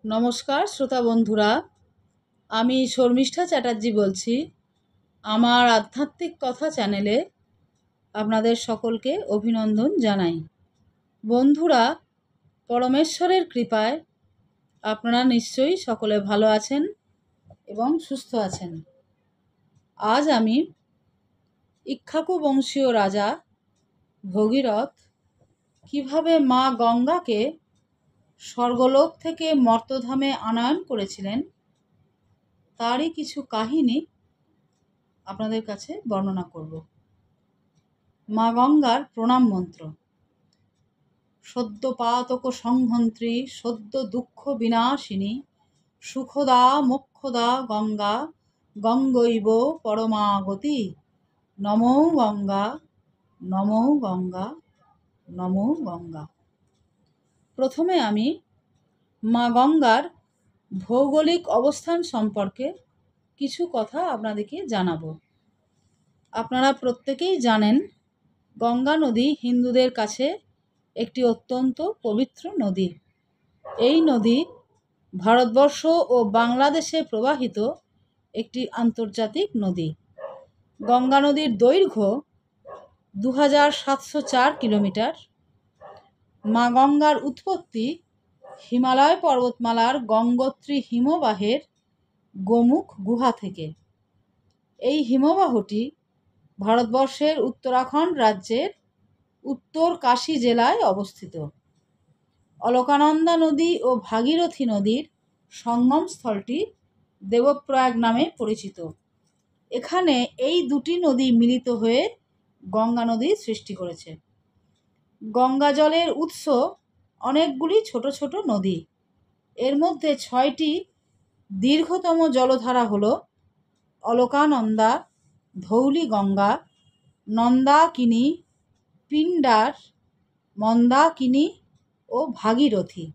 নমস্কার শ্রোতা বন্ধুরা, আমি শর্মিষ্ঠা চ্যাটার্জি বলছি। আমার আধ্যাত্মিক কথা চ্যানেলে আপনাদের সকলকে অভিনন্দন জানাই। বন্ধুরা, পরমেশ্বরের কৃপায় আপনারা নিশ্চয়ই সকলে ভালো আছেন এবং সুস্থ আছেন। আজ আমি ইক্ষ্বাকু বংশীয় রাজা ভগীরথ কিভাবে মা গঙ্গাকে স্বর্গলোক থেকে মর্তধামে আনয়ন করেছিলেন তারই কিছু কাহিনী আপনাদের কাছে বর্ণনা করব। মা গঙ্গার প্রণাম মন্ত্র। সদ্য পাতক সংহন্ত্রী, সদ্য দুঃখ বিনাশিনী, সুখদা মোক্ষদা গঙ্গা, গঙ্গৈব পরমাগতি, নমো গঙ্গা, নমো গঙ্গা, নমো গঙ্গা। প্রথমে আমি মা গঙ্গার ভৌগোলিক অবস্থান সম্পর্কে কিছু কথা আপনাদেরকে জানাবো। আপনারা প্রত্যেকেই জানেন, গঙ্গা নদী হিন্দুদের কাছে একটি অত্যন্ত পবিত্র নদী। এই নদী ভারতবর্ষ ও বাংলাদেশে প্রবাহিত একটি আন্তর্জাতিক নদী। গঙ্গা নদীর দৈর্ঘ্য 2704 কিলোমিটার। মা গঙ্গার উৎপত্তি হিমালয় পর্বতমালার গঙ্গোত্রী হিমবাহের গোমুখ গুহা থেকে। এই হিমবাহটি ভারতবর্ষের উত্তরাখণ্ড রাজ্যের উত্তর কাশী জেলায় অবস্থিত। অলকানন্দা নদী ও ভাগীরথী নদীর সঙ্গমস্থলটি দেবপ্রয়াগ নামে পরিচিত। এখানে এই দুটি নদী মিলিত হয়ে গঙ্গা নদীর সৃষ্টি করেছে। গঙ্গা জলের উৎস অনেকগুলি ছোট ছোট নদী। এর মধ্যে 6টি দীর্ঘতম জলধারা হল অলকানন্দা, ধৌলি গঙ্গা, নন্দাকিনী, পিণ্ডার, মন্দাকিনী ও ভাগীরথী।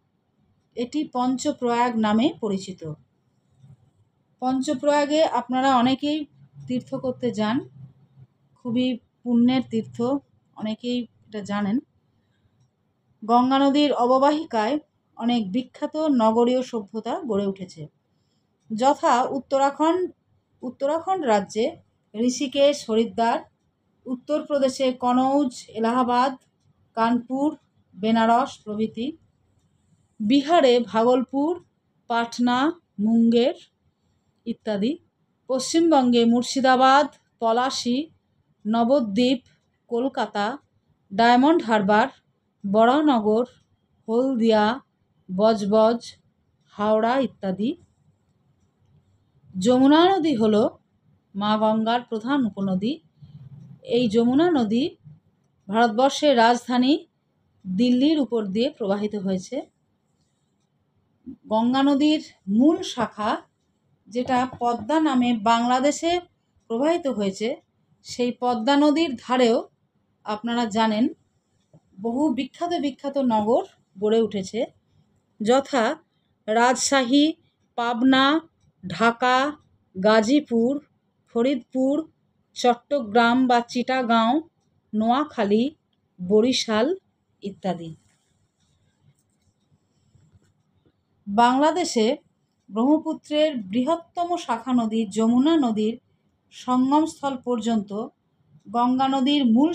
এটি পঞ্চপ্রয়াগ নামে পরিচিত। পঞ্চপ্রয়াগে আপনারা অনেকেই তীর্থ করতে যান, খুবই পুণ্যের তীর্থ, অনেকেই এটা জানেন। গঙ্গা নদীর অববাহিকায় অনেক বিখ্যাত নগরীয় সভ্যতা গড়ে উঠেছে, যথা উত্তরাখণ্ড রাজ্যে ঋষিকেশ, হরিদ্বার, উত্তরপ্রদেশে কনৌজ, এলাহাবাদ, কানপুর, বেনারস প্রভৃতি, বিহারে ভাগলপুর, পাটনা, মুঙ্গের ইত্যাদি, পশ্চিমবঙ্গে মুর্শিদাবাদ, পলাশী, নবদ্বীপ, কলকাতা, ডায়মন্ড হারবার, বরাহনগর, হলদিয়া, বজবজ, হাওড়া ইত্যাদি। যমুনা নদী হল মা গঙ্গার প্রধান উপনদী। এই যমুনা নদী ভারতবর্ষের রাজধানী দিল্লির উপর দিয়ে প্রবাহিত হয়েছে। গঙ্গা নদীর মূল শাখা, যেটা পদ্মা নামে বাংলাদেশে প্রবাহিত হয়েছে, সেই পদ্মা নদীর ধারেও আপনারা জানেন বহু বিখ্যাত বিখ্যাত নগর গড়ে উঠেছে, যথা রাজশাহী, পাবনা, ঢাকা, গাজীপুর, ফরিদপুর, চট্টগ্রাম বা চিটাগাঁও, নোয়াখালী, বরিশাল ইত্যাদি। বাংলাদেশে ব্রহ্মপুত্রের বৃহত্তম শাখা নদী যমুনা নদীর সঙ্গমস্থল পর্যন্ত গঙ্গা নদীর মূল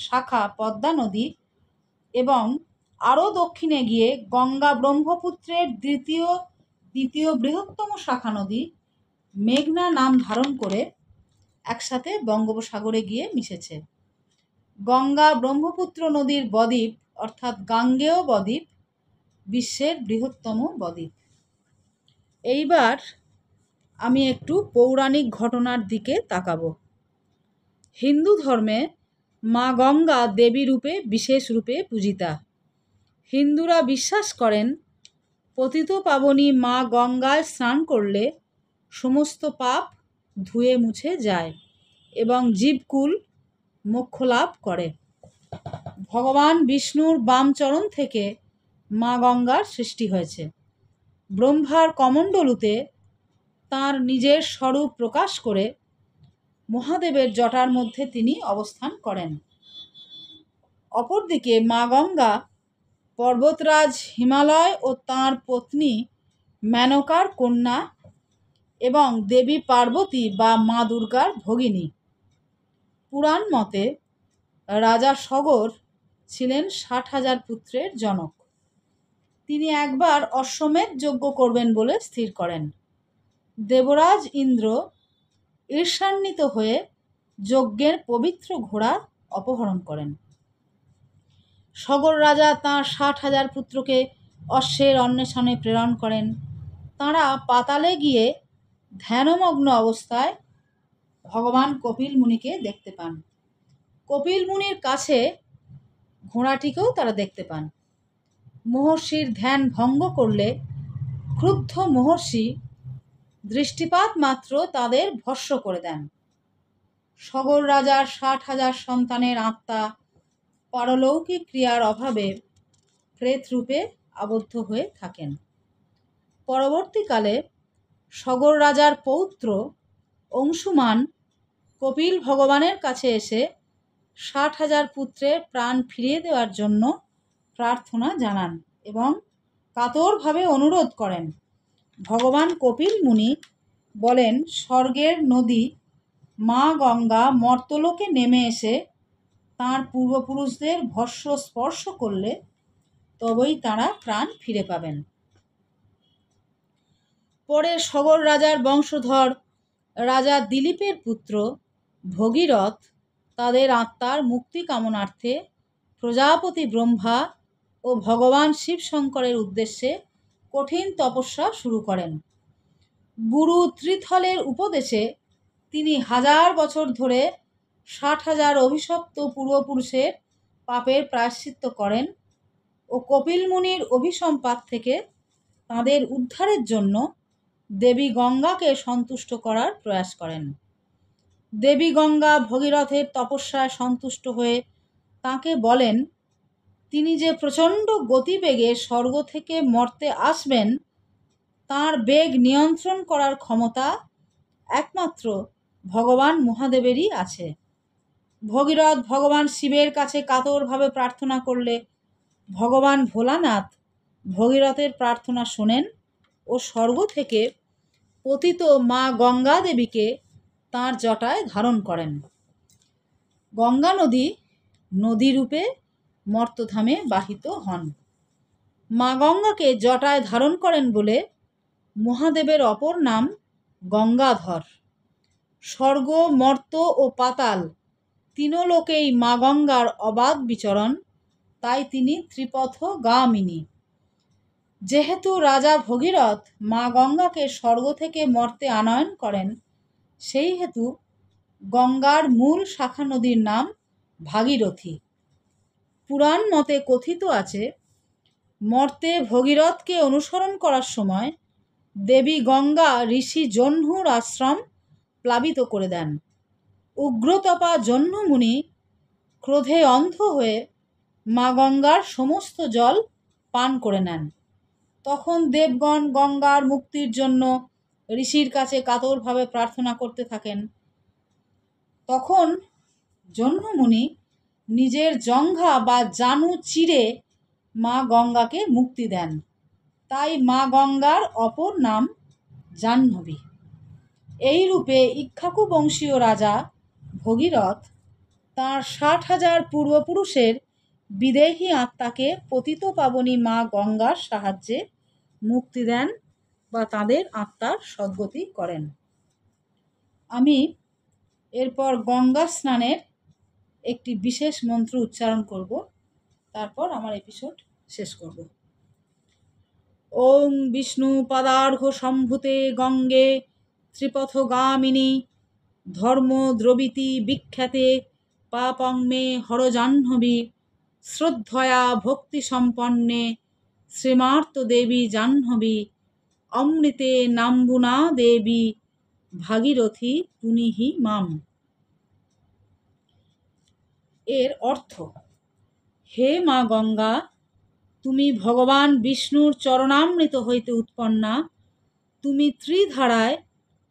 শাখা পদ্মা নদী এবং আরও দক্ষিণে গিয়ে গঙ্গা ব্রহ্মপুত্রের দ্বিতীয় বৃহত্তম শাখা নদী মেঘনা নাম ধারণ করে একসাথে বঙ্গোপসাগরে গিয়ে মিশেছে। গঙ্গা ব্রহ্মপুত্র নদীর বদ্বীপ অর্থাৎ গাঙ্গেয় বদ্বীপ বিশ্বের বৃহত্তম বদ্বীপ। এইবার আমি একটু পৌরাণিক ঘটনার দিকে তাকাবো। হিন্দু ধর্মে মা গঙ্গা দেবী রূপে বিশেষ রূপে পূজিতা। হিন্দুরা বিশ্বাস করেন, পতিত পাবনী মা গঙ্গায় স্নান করলে সমস্ত পাপ ধুয়ে মুছে যায় এবং জীবকুল মোক্ষ লাভ করে। ভগবান বিষ্ণুর বাম চরণ থেকে মা গঙ্গার সৃষ্টি হয়েছে। ব্রহ্মার কমণ্ডলুতে তাঁর নিজের স্বরূপ প্রকাশ করে মহাদেবের জটার মধ্যে তিনি অবস্থান করেন। অপরদিকে মা গঙ্গা পর্বতরাজ হিমালয় ও তাঁর পত্নী মেনকার কন্যা এবং দেবী পার্বতী বা মা দুর্গার ভগিনী। পুরাণ মতে রাজা সগর ছিলেন 60,000 পুত্রের জনক। তিনি একবার অশ্বমেধ যজ্ঞ করবেন বলে স্থির করেন। দেবরাজ ইন্দ্র ঈর্ষান্বিত হয়ে যজ্ঞের পবিত্র ঘোড়া অপহরণ করেন। সগর রাজা তাঁর 60,000 পুত্রকে অশ্বের অন্বেষণে প্রেরণ করেন। তাঁরা পাতালে গিয়ে ধ্যানমগ্ন অবস্থায় ভগবান কপিল মুনিকে দেখতে পান। কপিল মুনির কাছে ঘোড়াটিকেও তারা দেখতে পান। মহর্ষির ধ্যান ভঙ্গ করলে ক্রুদ্ধ মহর্ষি দৃষ্টিপাত মাত্র তাদের ভস্ম করে দেন। সগর রাজার 60,000 সন্তানের আত্মা পারলৌকিক ক্রিয়ার অভাবে প্রেত রূপে আবদ্ধ হয়ে থাকেন। পরবর্তীকালে সগর রাজার পৌত্র অংশুমান কপিল ভগবানের কাছে এসে 60,000 পুত্রের প্রাণ ফিরিয়ে দেওয়ার জন্য প্রার্থনা জানান এবং কাতরভাবে অনুরোধ করেন। ভগবান কপিল মুনি বলেন, স্বর্গের নদী মা গঙ্গা মর্তলোকে নেমে এসে তাঁর পূর্বপুরুষদের ভস্ম স্পর্শ করলে তবেই তাঁরা প্রাণ ফিরে পাবেন। পরে সগর রাজার বংশধর রাজা দিলীপের পুত্র ভগীরথ তাদের আত্মার মুক্তি কামনার্থে প্রজাপতি ব্রহ্মা ও ভগবান শিব শঙ্করের উদ্দেশ্যে কঠিন তপস্যা শুরু করেন। গুরু ত্রিথলের উপদেশে তিনি 1000 বছর ধরে 60,000 অভিশপ্ত পূর্বপুরুষের পাপের প্রায়শ্চিত্ত করেন ও কপিল মুনির অভিসম্পাত থেকে তাঁদের উদ্ধারের জন্য দেবী গঙ্গাকে সন্তুষ্ট করার প্রয়াস করেন। দেবী গঙ্গা ভগীরথের তপস্যায় সন্তুষ্ট হয়ে তাঁকে বলেন, তিনি যে প্রচণ্ড গতিবেগে স্বর্গ থেকে মর্তে আসবেন তাঁর বেগ নিয়ন্ত্রণ করার ক্ষমতা একমাত্র ভগবান মহাদেবেরই আছে। ভগীরথ ভগবান শিবের কাছে কাতরভাবে প্রার্থনা করলে ভগবান ভোলানাথ ভগীরথের প্রার্থনা শোনেন ও স্বর্গ থেকে পতিত মা গঙ্গা দেবীকে তাঁর জটায় ধারণ করেন। গঙ্গা নদী নদীরূপে মর্তধামে বাহিত হন। মা গঙ্গাকে জটায় ধারণ করেন বলে মহাদেবের অপর নাম গঙ্গাধর। স্বর্গ, মর্ত ও পাতাল তিনলোকেই মা গঙ্গার অবাধ বিচরণ, তাই তিনি ত্রিপথগামিনী। যেহেতু রাজা ভগীরথ মা গঙ্গাকে স্বর্গ থেকে মর্তে আনয়ন করেন, সেই হেতু গঙ্গার মূল শাখা নদীর নাম ভাগীরথী। পুরাণ মতে কথিত আছে, মর্তে ভগীরথকে অনুসরণ করার সময় দেবী গঙ্গা ঋষি জহ্নুর আশ্রম প্লাবিত করে দেন। উগ্রতপা জহ্নু মুনি ক্রোধে অন্ধ হয়ে মা গঙ্গার সমস্ত জল পান করে নেন। তখন দেবগণ গঙ্গার মুক্তির জন্য ঋষির কাছে কাতরভাবে প্রার্থনা করতে থাকেন। তখন জহ্নু মুনি নিজের জঙ্ঘা বা জানু চিরে মা গঙ্গাকে মুক্তি দেন। তাই মা গঙ্গার অপর নাম জাহ্নবী। এই রূপে ইক্ষ্বাকু বংশীয় রাজা ভগীরথ তাঁর 60,000 পূর্বপুরুষের বিদেহী আত্মাকে পতিত পাবনী মা গঙ্গার সাহায্যে মুক্তি দেন বা তাদের আত্মার সদ্গতি করেন। আমি এরপর গঙ্গা স্নানের একটি বিশেষ মন্ত্র উচ্চারণ করব, তারপর আমার এপিসোড শেষ করব। ওং বিষ্ণু পদার্ঘ সম্ভূতে গঙ্গে ত্রিপথগামিনী ধর্ম দ্রবিতি বিখ্যাতে পাপং মে হর জাহ্নবী শ্রদ্ধয়া ভক্তি সম্পন্নে শ্রীমার্ত দেবী জাহ্নবী অমৃতে নাম্বুনা দেবী ভাগীরথী পুনিহি মাম। এর অর্থ, হে মা গঙ্গা, তুমি ভগবান বিষ্ণুর চরণামৃত হইতে উৎপন্না। তুমি ত্রিধারায়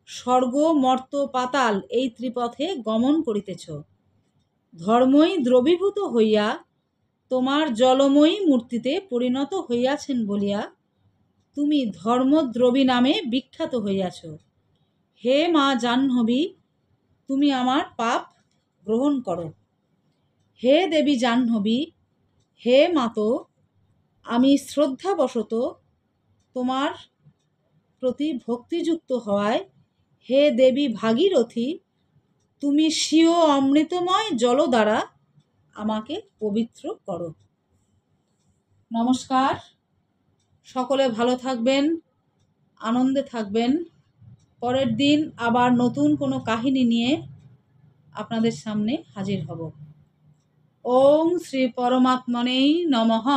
স্বর্গ, মর্ত, পাতাল এই ত্রিপথে গমন করিতেছ। ধর্মই দ্রবীভূত হইয়া তোমার জলময়ী মূর্তিতে পরিণত হইয়াছেন বলিয়া তুমি ধর্মদ্রবী নামে বিখ্যাত হইয়াছ। হে মা জাহ্নবী, তুমি আমার পাপ গ্রহণ করো। হে দেবী জাহ্নবী, হে মাতো, আমি শ্রদ্ধাবশত তোমার প্রতি ভক্তিযুক্ত হওয়ায়, হে দেবী ভাগীরথী, তুমি স্বীয় অমৃতময় জল দ্বারা আমাকে পবিত্র করো। নমস্কার, সকলে ভালো থাকবেন, আনন্দে থাকবেন। পরের দিন আবার নতুন কোনো কাহিনী নিয়ে আপনাদের সামনে হাজির হব। ওম শ্রী পরমাত্মনেই নমঃ।